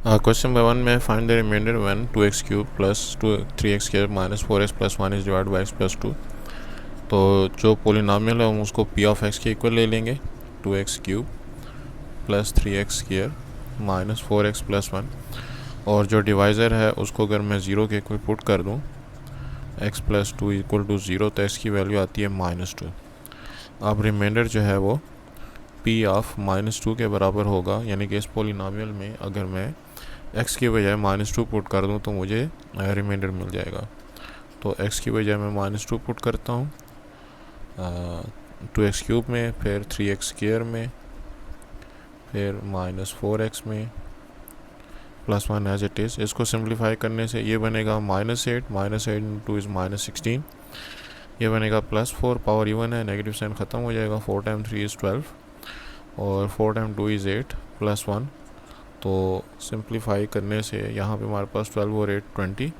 Question number 1 में find the remainder when 2x cube plus 3x square minus 4x plus 1 is divide by x plus 2। तो जो polynomial है हम उसको p of x के equal ले लेंगे, 2x cube plus 3x square minus 4x plus 1, और जो डिवाइज़र है उसको अगर मैं 0 के इक्वल पुट कर दूँ, x प्लस 2 इक्वल टू 0, तो x की वैल्यू आती है -2। अब रिमाइंडर जो है वो p ऑफ -2 के बराबर होगा, यानी कि इस पोलिनोमियल में अगर मैं x की बजाय -2 पुट कर दूं तो मुझे रिमाइंडर मिल जाएगा। तो x की बजाय मैं -2 पुट करता हूँ 2x क्यूब में, फिर 3x स्क्वायर में, फिर -4x में, प्लस 1 एज इट इज़। इसको सिंप्लीफाई करने से ये बनेगा -8, -8 इंटू इज़ -16, ये बनेगा +4, पावर इवन है, नेगेटिव साइन ख़त्म हो जाएगा, 4 टाइम 3 इज़ 12 और 4 टाइम 2 इज़ 8 प्लस 1। तो सिंप्लीफाई करने से यहाँ पे हमारे पास 12 और 8 20,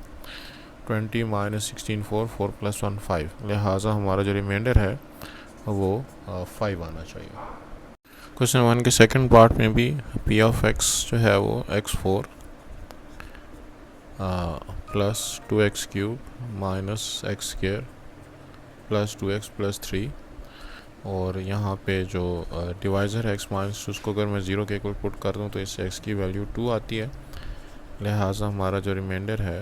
20 माइनस 16 4, 4 प्लस 1 5, लिहाजा हमारा जो रिमाइंडर है वो 5 आना चाहिए। क्वेश्चन 1 के सेकंड पार्ट में भी p ऑफ x जो है वो x4 plus 2x cube minus x square plus 2x plus 3, और यहाँ पे जो डिवाइज़र है x माइनस 2, उसको अगर मैं 0 के इक्वल पुट कर दूँ तो इससे x की वैल्यू 2 आती है, लिहाजा हमारा जो रिमाइंडर है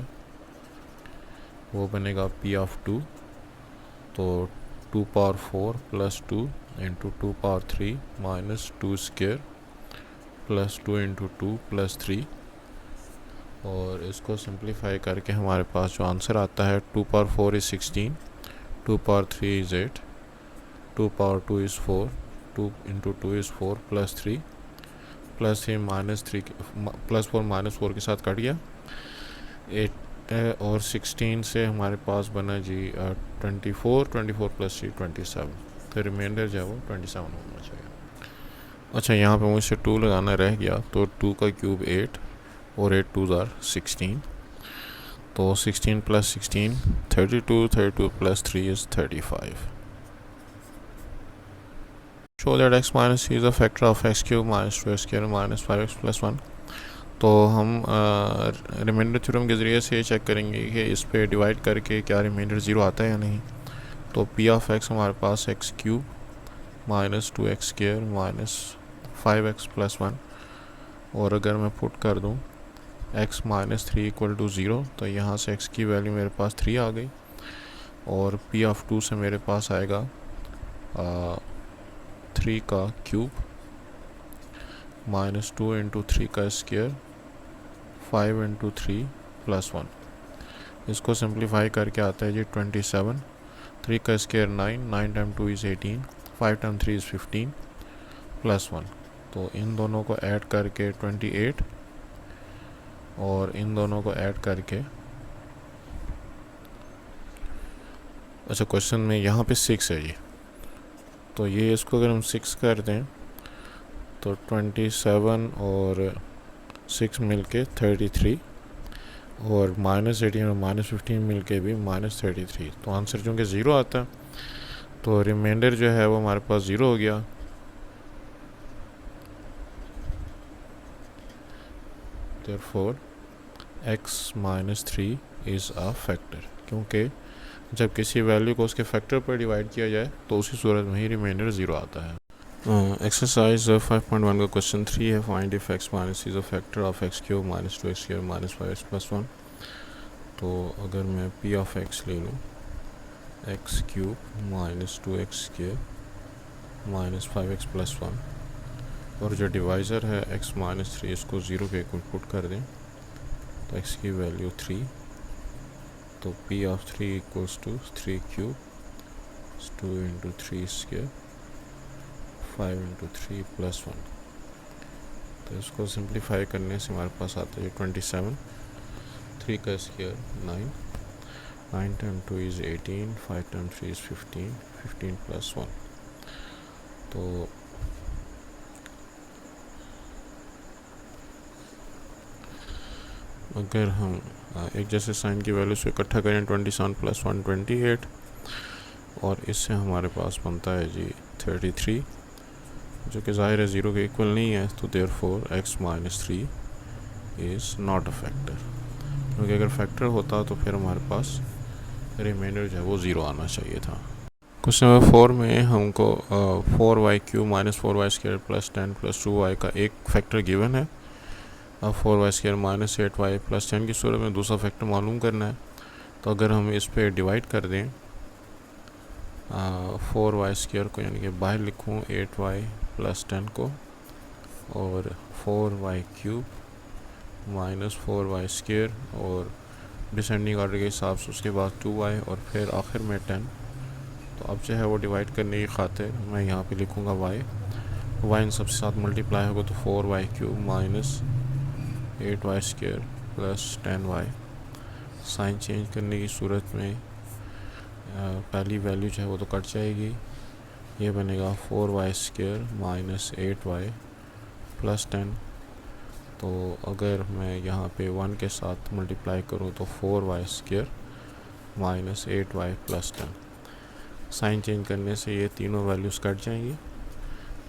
वो बनेगा p ऑफ 2। तो 2 power 4 plus 2 into 2 power 3 minus 2 square plus 2 into 2 plus 3, और इसको सिंप्लीफाई करके हमारे पास जो आंसर आता है 2 power 4 is 16, 2 power 3 is 8, 2 power 2 is 4, 2 into 2 is 4 plus 3 plus 3 minus 3 plus 4 minus 4 के साथ कट गया 8 और 16 से हमारे पास बना जी 24, 24 प्लस 3 27, तो रिमाइंडर जो है वो 27 होना चाहिए। अच्छा, यहाँ पे मुझसे 2 लगाना रह गया, तो 2 का क्यूब 8 और 8 2 आर 16, तो 16 plus 16 32, 32 plus 3 is 35। Show that x minus 3 is a factor of x cube minus 2x square minus 5x plus 1। तो हम रिमाइंडर थ्योरम के ज़रिए से चेक करेंगे कि इस पे डिवाइड करके क्या रिमाइंडर 0 आता है या नहीं। तो p ऑफ x हमारे पास x cube minus 2x square minus 5x plus 1, और अगर मैं पुट कर दूँ x माइनस 3 इक्वल टू 0, तो यहाँ से x की वैल्यू मेरे पास 3 आ गई, और p ऑफ 2 से मेरे पास आएगा 3 का क्यूब माइनस 2 इंटू 3 का स्क्वायर 5 इंटू 3 प्लस 1। इसको सिंप्लीफाई करके आता है जी 27, 3 का square 9, 9 time 2 is 18, 5 time 3 is 15 plus 1। तो इन दोनों को ऐड करके 28, और इन दोनों को ऐड करके, अच्छा क्वेश्चन में यहाँ पे 6 है जी, तो ये इसको अगर हम 6 कर दें तो 27 और 6 मिलके 33, और -18 और -15 मिलके भी -33। तो आंसर चूँकि 0 आता है तो रिमाइंडर जो है वो हमारे पास 0 हो गया। Therefore x minus 3 is a factor, क्योंकि जब किसी वैल्यू को उसके फैक्टर पर डिवाइड किया जाए तो उसी सूरत में ही रिमाइंडर 0 आता है। एक्सरसाइज 5.1 का क्वेश्चन 3 है, find if x minus is a factor of x cube minus 2x square minus 5x plus 1। तो अगर मैं p ऑफ x ले लूँ, x cube minus 2x square minus 5x plus 1, और जो डिवाइज़र है x माइनस 3, इसको 0 के इक्वल पुट कर दें तो x की वैल्यू 3, तो p of 3 equals to 3 cube 2 into 3 square 5 into 3 plus 1। तो इसको सिंप्लीफाई करने से हमारे पास आता है 27, 3 का square 9, 9 time 2 is 18, 5 time 3 is 15, 15 plus 1। तो अगर हम एक जैसे साइन की वैल्यू से इकट्ठा करें 27 प्लस 1 28, और इससे हमारे पास बनता है जी 33, जो कि ज़ाहिर है 0 के इक्वल नहीं है, तो therefore x minus 3 is not a factor, क्योंकि अगर फैक्टर होता तो फिर हमारे पास रिमाइंडर जो है वो 0 आना चाहिए था। क्वेश्चन नंबर 4 में हमको 4y³ minus 4y² plus 10 plus 2y का एक फैक्टर गिवन है। अब 4y² माइनस 8y प्लस 10 की सूरत में दूसरा फैक्टर मालूम करना है। तो अगर हम इस पर डिवाइड कर दें 4y² को, यानी कि बाहर लिखूँ 8y प्लस 10 को, और 4y³ माइनस 4y² और डिसेंडिंग ऑर्डर के हिसाब से उसके बाद 2y और फिर आखिर में 10। तो अब जो है वो डिवाइड करने की खातिर मैं यहाँ पे लिखूँगा y इन सबसे साथ मल्टीप्लाई होगा तो 4y³ minus 8y² plus 10y। Sign change करने की सूरत में पहली वैल्यू जो है वो तो कट जाएगी, ये बनेगा 4y² माइनस 8y प्लस 10। तो अगर मैं यहाँ पे 1 के साथ मल्टीप्लाई करूँ तो 4y² minus 8y plus 10। Sign change करने से ये तीनों वैल्यूज़ कट जाएंगी,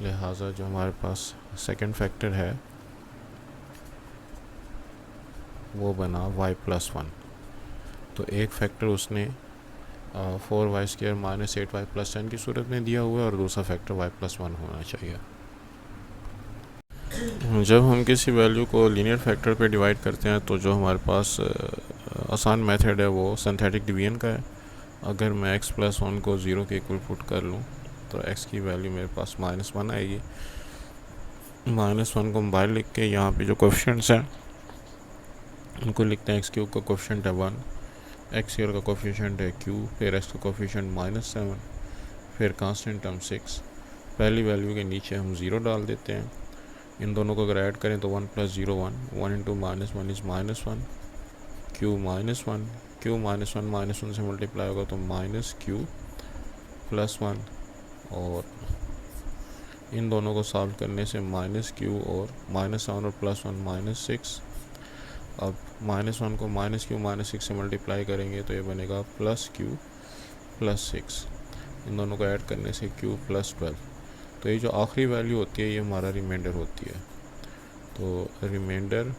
लिहाजा जो हमारे पास सेकंड फैक्टर है वो बना y प्लस 1। तो एक फैक्टर उसने 4y² माइनस 8y प्लस 10 की सूरत में दिया हुआ है और दूसरा फैक्टर y प्लस 1 होना चाहिए। जब हम किसी वैल्यू को लीनियर फैक्टर पे डिवाइड करते हैं तो जो हमारे पास आसान मेथड है वो सिंथेटिक डिवीजन का है। अगर मैं x प्लस 1 को 0 के इक्वल पुट कर लूँ तो x की वैल्यू मेरे पास -1 आएगी। -1 को हम बाहर लिख के यहाँ पे जो कोएफिशिएंट्स हैं उनको लिखते हैं। x³ का कोएफिशिएंट है 1, x² का कोएफिशिएंट है q, फिर x का कोएफिशिएंट -7, फिर कांस्टेंट टर्म 6। पहली वैल्यू के नीचे हम 0 डाल देते हैं। इन दोनों को अगर ऐड करें तो 1 + 0 1, 1 × -1 इज़ -1, q -1, q -1 से मल्टीप्लाई होगा तो -q प्लस 1, और इन दोनों को सॉल्व करने से -q और -7 और +1 -6। अब -1 को -q -6 से मल्टीप्लाई करेंगे तो ये बनेगा +q + 6। इन दोनों को ऐड करने से q + 12। तो ये जो आखिरी वैल्यू होती है ये हमारा रिमाइंडर होती है। तो रिमाइंडर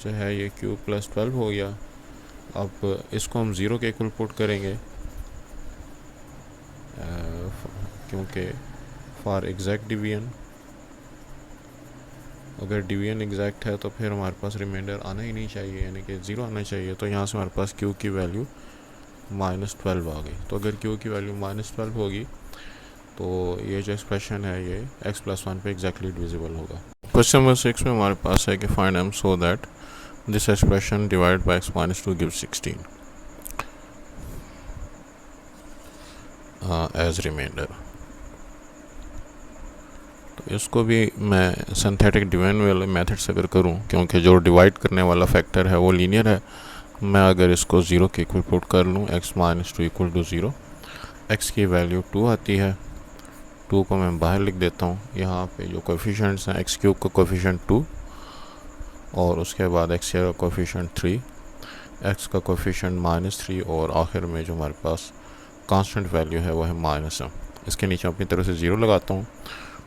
जो है ये q + 12 हो गया। अब इसको हम 0 के इक्वल पुट करेंगे क्योंकि फॉर एग्जैक्ट डिवीजन, अगर डिवीजन एग्जैक्ट है तो फिर हमारे पास रिमाइंडर आना ही नहीं चाहिए, यानी कि 0 आना चाहिए। तो यहाँ से हमारे पास q की वैल्यू -12 आ गई। तो अगर q की वैल्यू -12 होगी तो ये जो एक्सप्रेशन है ये x + 1 पे एग्जैक्टली डिविजिबल होगा। क्वेश्चन नंबर 6 में हमारे पास है कि find m so that this expression divide by x - 2 gives 16 as remainder. तो इसको भी मैं सिंथेटिक डिवीजन वाले मेथड से अगर करूं, क्योंकि जो डिवाइड करने वाला फैक्टर है वो लीनियर है, मैं अगर इसको 0 के इक्वल पुट कर लूँ x - 2 = 0, x की वैल्यू 2 आती है। 2 को मैं बाहर लिख देता हूँ। यहाँ पे जो कोएफिशिएंट्स हैं x³ का कोएफिशिएंट 2 और उसके बाद x² का कोएफिशिएंट 3, x का कोएफिशिएंट -3 और आखिर में जो हमारे पास कांस्टेंट वैल्यू है वो है -m। इसके नीचे अपनी तरफ से 0 लगाता हूँ।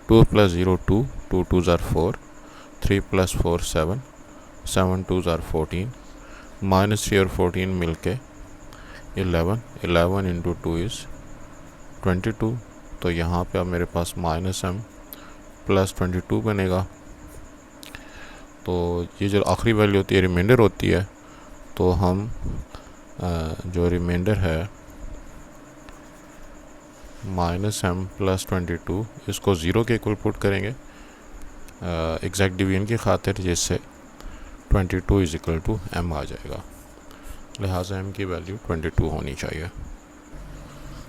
2 + 0 2, 2 2s are 4, 3 + 4 7, 7 2s are 14, -3 और 14 मिलके 11, 11 × 2 इज़ 22। तो यहाँ पे अब मेरे पास -m + 22 बनेगा। तो ये जो आखिरी वैल्यू होती है रिमाइंडर होती है। तो हम जो रिमाइंडर है -m + 22 इसको 0 के इक्वल पुट करेंगे एग्जैक्ट डिवीजन की खातिर, जिससे 22 = m आ जाएगा। लिहाजा m की वैल्यू 22 होनी चाहिए।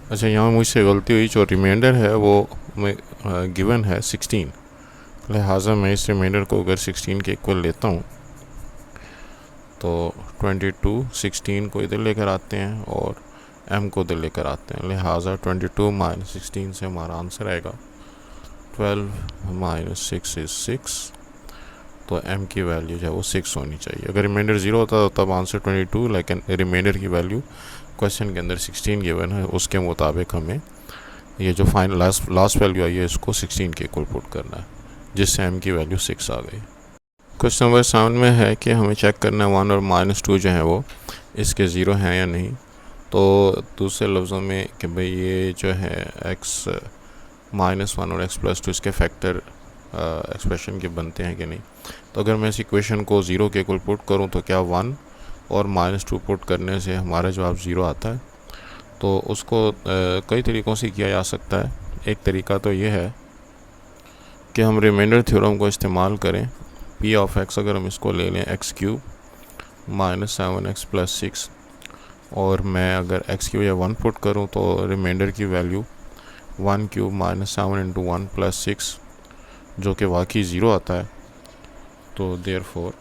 अच्छा, यहाँ मुझसे गलती हुई, जो रिमाइंडर है वो गिवन है 16, लिहाजा मैं इस रिमाइंडर को अगर 16 के इक्वल लेता हूँ तो 22 16 को इधर लेकर आते हैं और m को इधर लेकर आते हैं। लिहाजा 22 - 16 से हमारा आंसर आएगा 12 - 6 इज़ 6। तो m की वैल्यू जो है वो 6 होनी चाहिए। अगर रिमाइंडर 0 होता तो तब आंसर 22, लेकिन रिमाइंडर की वैल्यू क्वेश्चन के अंदर 16 गिवन है, उसके मुताबिक हमें ये जो फाइनल लास्ट वैल्यू आई है इसको 16 के इक्वल पुट करना है, जिससे m की वैल्यू 6 आ गई। क्वेश्चन नंबर 7 में है कि हमें चेक करना है 1 और -2 जो है वो इसके ज़ीरो हैं या नहीं। तो दूसरे लफ्ज़ों में कि भाई ये जो है x -1 और x+2 इसके फैक्टर एक्सप्रेशन के बनते हैं कि नहीं। तो अगर मैं इस इक्वेशन को ज़ीरो के इक्वल पुट करूं तो क्या 1 और -2 पुट करने से हमारा जवाब ज़ीरो आता है। तो उसको कई तरीक़ों से किया जा सकता है। एक तरीका तो ये है कि हम रिमाइंडर थ्योरम को इस्तेमाल करें। p ऑफ x अगर हम इसको ले लें x³ -7x + 6 और मैं अगर x की वजह 1 पुट करूं तो रिमाइंडर की वैल्यू 1³ -7 × 1 + 6 जो कि वाकई ज़ीरो आता है। तो देयरफॉर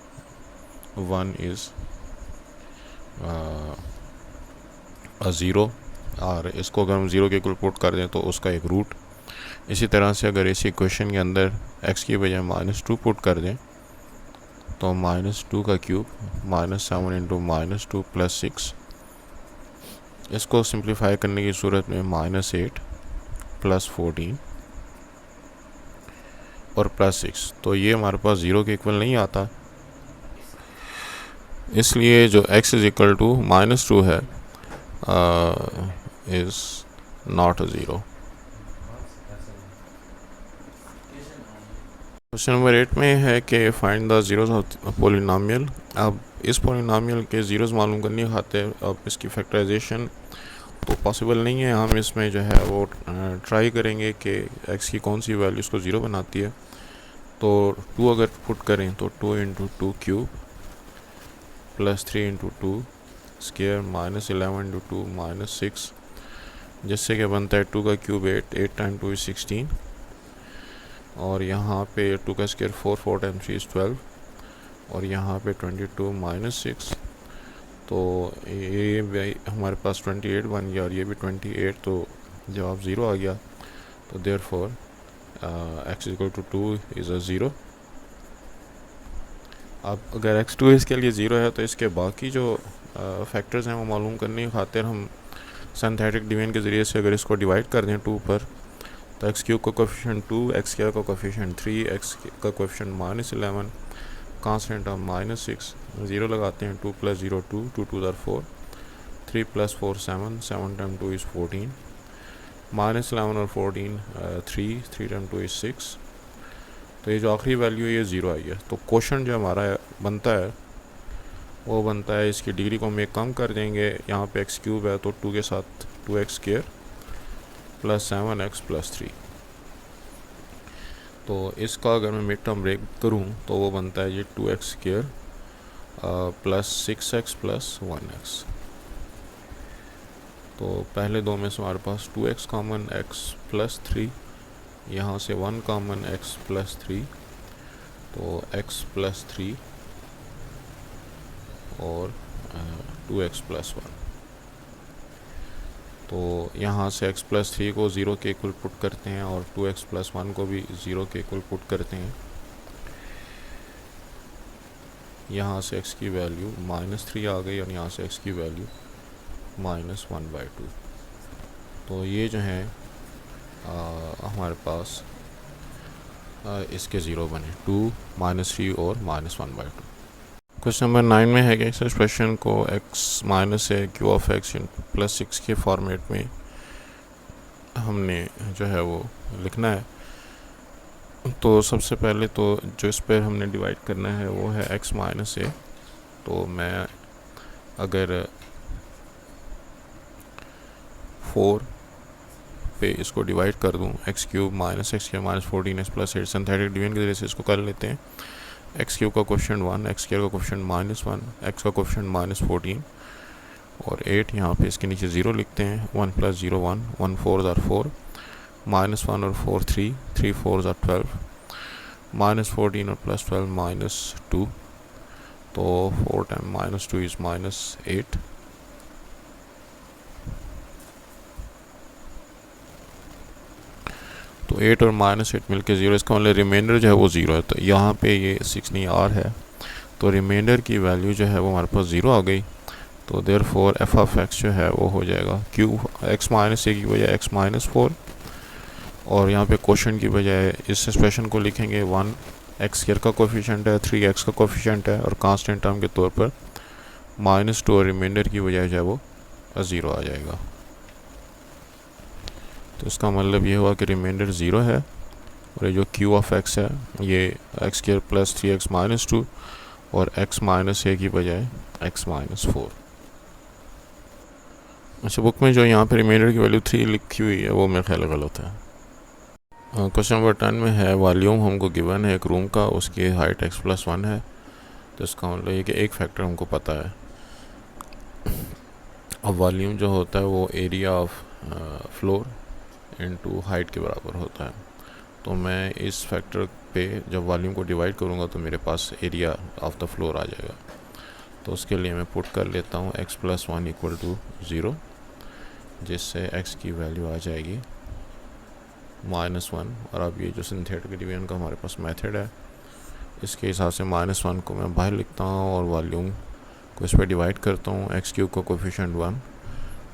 1 इज़ अ ज़ीरो और इसको अगर हम ज़ीरो के इक्वल पुट कर दें तो उसका एक रूट। इसी तरह से अगर इसी इक्वेशन के अंदर x की बजाय -2 पुट कर दें तो -2 का क्यूब -7 × -2 + 6, इसको सिंप्लीफाई करने की सूरत में -8 + 14 और +6, तो ये हमारे पास ज़ीरो के इक्वल नहीं आता। इसलिए जो x इज़ इक्वल टू -2 है is not a zero. Question number 8 में है कि find the zeros of polynomial. अब इस पॉलिनोमियल के ज़ीरोज़ मालूम करने खातिर अब इसकी फैक्टराइजेशन तो पॉसिबल नहीं है। हम इसमें जो है वो ट्राई करेंगे कि x की कौन सी वैल्यू इसको ज़ीरो बनाती है। तो 2 अगर पुट करें तो 2 × 2³ + 3 × 2 स्क्वायर -11 × 2 -6, जिससे कि बनता है 2 का क्यूब 8, 8 × 2 = 16 और यहाँ पे 2 का स्क्वायर 4, 4 × 3 = 12 और यहाँ पे 22 - 6, तो ये हमारे पास 28 बन गया और ये भी 28, तो जवाब ज़ीरो आ गया। तो therefore x = 2 is a zero. अब अगर x2 इसके लिए ज़ीरो है तो इसके बाकी जो फैक्टर्स हैं वो मालूम करने की खातिर हम सिंथेटिक डिवीजन के ज़रिए से अगर इसको डिवाइड कर दें 2 पर तो x³ का कोफिशिएंट 2, x² का कोफिशिएंट 3, x का कोफिशिएंट -11, कांस्टेंट ऑफ -6, ज़ीरो लगाते हैं 2 + 0 2, 2 × 2 = 4, 3 + 4 7, 7 × 2 = 14, -11 और 14 3, 3 × 2 = 6, तो ये जो आखिरी वैल्यू है ये ज़ीरो आई है। तो क्वेश्चन जो हमारा बनता है वो बनता है, इसकी डिग्री को हम एक कम कर देंगे। यहाँ पे x³ है तो 2 के साथ 2x² + 7x + 3, तो इसका अगर मैं मिड टर्म ब्रेक करूँ तो वो बनता है ये 2x² + 6x + 1x। तो पहले दो में से हमारे पास 2x कॉमन, x + 3, यहाँ से 1 कॉमन, x + 3, तो x + 3 और 2x + 1। तो यहाँ से x + 3 को ज़ीरो के इक्वल पुट करते हैं और 2x + 1 को भी ज़ीरो के इक्वल पुट करते हैं। यहाँ से x की वैल्यू -3 आ गई और यहाँ से x की वैल्यू -1/2। तो ये जो है हमारे पास इसके ज़ीरो बने 2, -3 और -1/2। क्वेश्चन नंबर 9 में है कि इस एक्सप्रेशन को x - q ऑफ x + 6 के फॉर्मेट में हमने जो है वो लिखना है। तो सबसे पहले तो जो इस पर हमने डिवाइड करना है वो है x - a। तो मैं अगर 4 पे इसको डिवाइड कर दूं, x³ -x² - 14x + 8 synthetic division के जरिए से इसको कर लेते हैं। x³ का कोफिशिएंट 1, x² का कोफिशिएंट -1, x का कोफिशिएंट -14 और 8 यहाँ पे इसके नीचे 0 लिखते हैं। 1 + 0 1, 1 4s are 4, -1 और 4 3, 3 4s are 12, -14 और +12 -2, तो 4 × -2 is -8। तो 8 और -8 मिलके 0, इसका मतलब रिमाइंडर जो है वो ज़ीरो है। तो यहाँ पे ये 6 नहीं r है, तो रिमाइंडर की वैल्यू जो है वो हमारे पास ज़ीरो आ गई। तो देयरफॉर f ऑफ x जो है वो हो जाएगा q x - a की बजाय x - 4 और यहाँ पे क्वेश्चन की बजाय इस एक्सप्रेशन को लिखेंगे 1 एक्स स्क्वायर का कोफिशिएंट है, 3x का कोफिशिएंट है, और कांस्टेंट टर्म के तौर पर -2 और रिमाइंडर की बजाय जो है वो 0 आ जाएगा। तो इसका मतलब ये हुआ कि रिमाइंडर 0 है, और ये जो क्यू ऑफ एक्स है ये x square plus 3x minus 2 और x माइनस ए की बजाय x माइनस 4। अच्छा, बुक में जो यहाँ पे रिमाइंडर की वैल्यू 3 लिखी हुई है वो मेरे ख्याल गलत है। क्वेश्चन नंबर 10 में है वॉल्यूम हमको गिवन है एक रूम का, उसकी हाइट x+1 है। तो इसका मतलब ये कि एक फैक्टर हमको पता है। अब वॉल्यूम जो होता है वो area of floor into height के बराबर होता है। तो मैं इस फैक्टर पे जब वॉल्यूम को डिवाइड करूँगा तो मेरे पास एरिया ऑफ द फ्लोर आ जाएगा। तो उसके लिए मैं पुट कर लेता हूँ x+1 इक्वल टू 0, जिससे x की वैल्यू आ जाएगी -1। और अब ये जो सिंथेटिक डिवीजन का हमारे पास मेथड है, इसके हिसाब से -1 को मैं बाहर लिखता हूँ और वॉल्यूम को इस पर डिवाइड करता हूँ। x³ का कोफिशिएंट 1,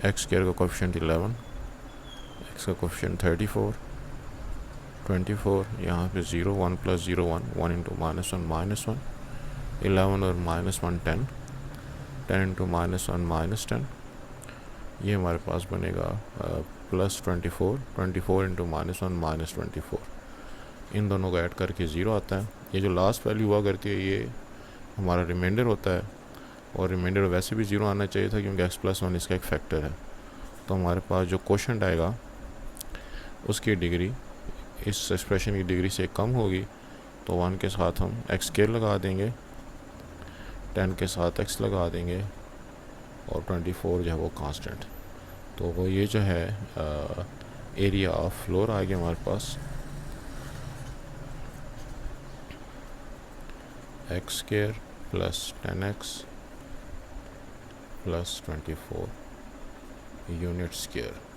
x² का कोफिशिएंट 11, x का कोफिशिएंट 34, 24, यहाँ पे 0, 1 + 0 1, 1 इंटू -1 -1, 11 और -1 10, 10 इंटू -1 -10, ये हमारे पास बनेगा +24, 24 इंटू -1 -24। इन दोनों को ऐड करके 0 आता है। ये जो लास्ट वैल्यू हुआ करती है ये हमारा रिमाइंडर होता है, और रिमाइंडर वैसे भी 0 आना चाहिए था क्योंकि x+1 इसका एक फैक्टर है। तो हमारे पास जो क्वोशंट आएगा उसकी डिग्री इस एक्सप्रेशन की डिग्री से कम होगी, तो 1 के साथ हम x² लगा देंगे, 10 के साथ x लगा देंगे, और 24 जो है वो कांस्टेंट। तो वो ये जो है एरिया ऑफ फ्लोर आ गया हमारे पास x² + 10x + 24 यूनिट स्क्वायर।